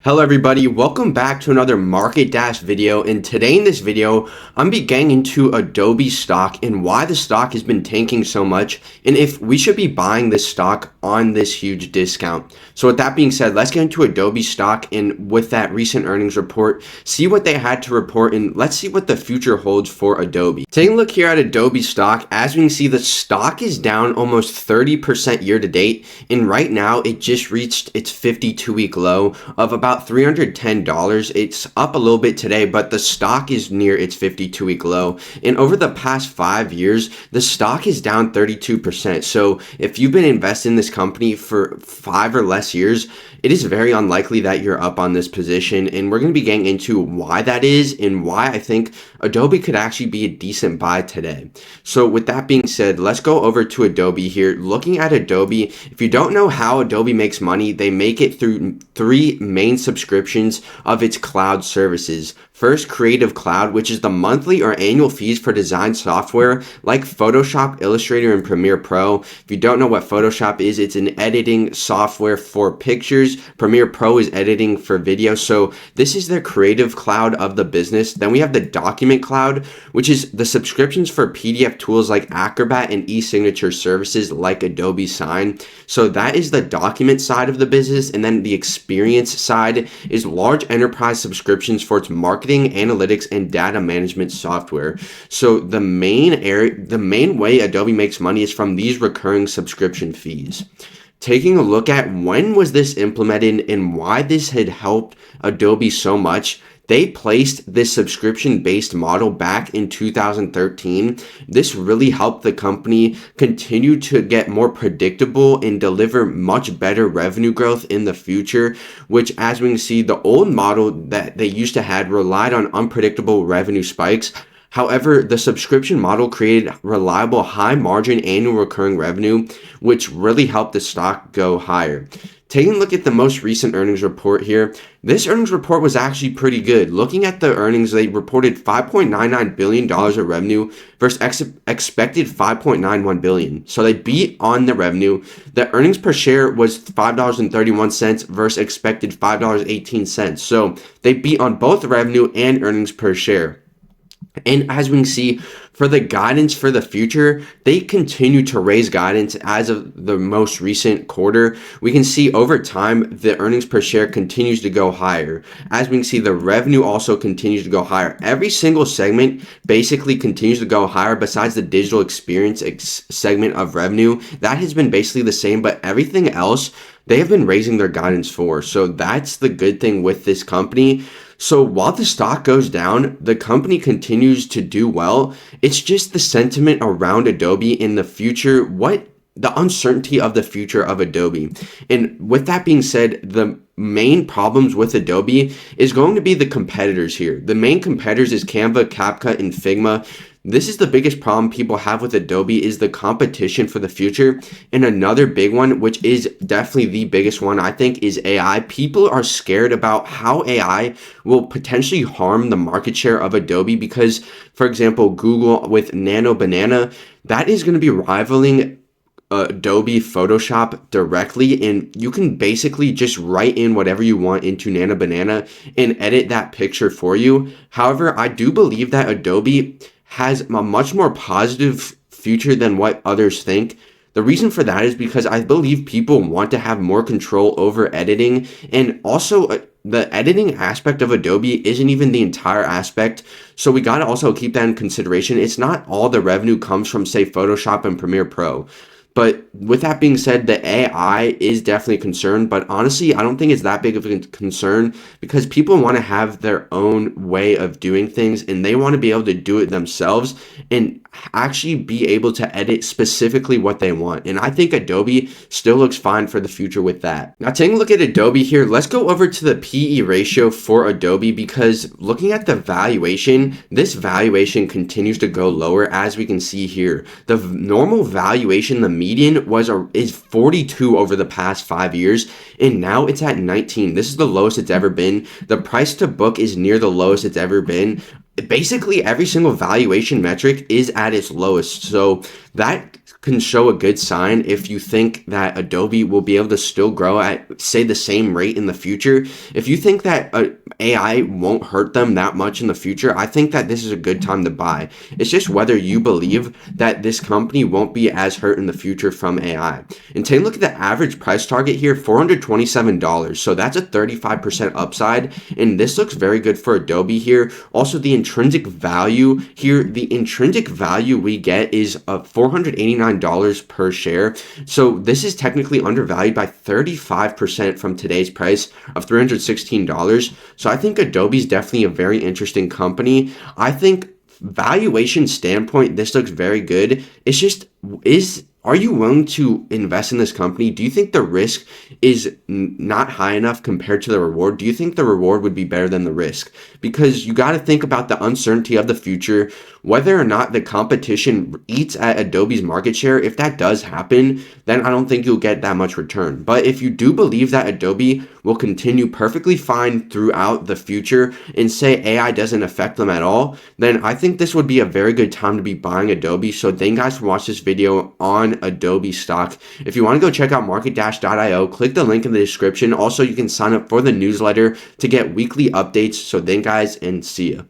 Hello everybody, welcome back to another Market Dash video, and today in this video, I'm be getting into Adobe stock and why the stock has been tanking so much and if we should be buying this stock on this huge discount. So with that being said, let's get into Adobe stock and with that recent earnings report, see what they had to report and let's see what the future holds for Adobe. Taking a look here at Adobe stock, as we can see the stock is down almost 30% year to date, and right now it just reached its 52-week low of about $310. It's up a little bit today, but the stock is near its 52-week low. And over the past 5 years, the stock is down 32%. So if you've been investing in this company for 5 or less years, it is very unlikely that you're up on this position. And we're going to be getting into why that is and why I think Adobe could actually be a decent buy today. So with that being said, let's go over to Adobe here. Looking at Adobe, if you don't know how Adobe makes money, they make it through 3 main subscriptions of its cloud services. First, Creative Cloud, which is the monthly or annual fees for design software like Photoshop, Illustrator, and Premiere Pro. If you don't know what Photoshop is, it's an editing software for pictures. Premiere Pro is editing for video. So this is the Creative Cloud of the business. Then we have the Document Cloud, which is the subscriptions for PDF tools like Acrobat and e-signature services like Adobe Sign. So that is the document side of the business. And then the experience side is large enterprise subscriptions for its marketing, analytics, and data management software. So the main way Adobe makes money is from these recurring subscription fees. Taking a look at when was this implemented and why this had helped Adobe so much, they placed this subscription-based model back in 2013. This really helped the company continue to get more predictable and deliver much better revenue growth in the future, which as we can see, the old model that they used to have relied on unpredictable revenue spikes. However, the subscription model created reliable high margin annual recurring revenue, which really helped the stock go higher. Taking a look at the most recent earnings report here, this earnings report was actually pretty good. Looking at the earnings, they reported $5.99 billion of revenue versus expected $5.91 billion. So they beat on the revenue. The earnings per share was $5.31 versus expected $5.18. So they beat on both revenue and earnings per share. And as we can see, for the guidance for the future, they continue to raise guidance as of the most recent quarter. We can see over time, the earnings per share continues to go higher. As we can see, the revenue also continues to go higher. Every single segment basically continues to go higher besides the digital experience segment of revenue. That has been basically the same, but everything else, they have been raising their guidance for. So that's the good thing with this company. So while the stock goes down, the company continues to do well. It's just the sentiment around Adobe in the future, the uncertainty of the future of Adobe. And with that being said, the main problems with Adobe is going to be the competitors here. The main competitors is Canva, CapCut, and Figma. This is the biggest problem people have with Adobe is the competition for the future. And another big one, which is definitely the biggest one, I think, is AI. People are scared about how AI will potentially harm the market share of Adobe because, for example, Google with Nano Banana, that is going to be rivaling Adobe Photoshop directly, and you can basically just write in whatever you want into Nano Banana and edit that picture for you. However, I do believe that Adobe has a much more positive future than what others think. The reason for that is because I believe people want to have more control over editing, and also the editing aspect of Adobe isn't even the entire aspect. So we got to also keep that in consideration. It's not all the revenue comes from, say, Photoshop and Premiere Pro. But with that being said, the AI is definitely a concern, but honestly, I don't think it's that big of a concern because people want to have their own way of doing things and they want to be able to do it themselves and actually be able to edit specifically what they want. And I think Adobe still looks fine for the future with that. Now, taking a look at Adobe here, let's go over to the PE ratio for Adobe because looking at the valuation, this valuation continues to go lower as we can see here. The normal valuation, the median is 42 over the past 5 years, and now it's at 19. This is the lowest it's ever been. The price to book is near the lowest it's ever been. Basically every single valuation metric is at its lowest. So that can show a good sign if you think that Adobe will be able to still grow at, say, the same rate in the future. If you think that AI won't hurt them that much in the future, I think that this is a good time to buy. It's just whether you believe that this company won't be as hurt in the future from AI. And take a look at the average price target here, $427. So that's a 35% upside. And this looks very good for Adobe here. Also, the intrinsic value here, the intrinsic value we get is $489 per share. So this is technically undervalued by 35% from today's price of $316. So I think Adobe is definitely a very interesting company. I think valuation standpoint, this looks very good. It's just, are you willing to invest in this company? Do you think the risk is not high enough compared to the reward? Do you think the reward would be better than the risk? Because you got to think about the uncertainty of the future, whether or not the competition eats at Adobe's market share. If that does happen, then I don't think you'll get that much return. But if you do believe that Adobe will continue perfectly fine throughout the future and say AI doesn't affect them at all, then I think this would be a very good time to be buying Adobe. So thank you guys for watching this video on Adobe stock. If you want to go check out market-io, click the link in the description. Also, you can sign up for the newsletter to get weekly updates. So thank you guys and see ya.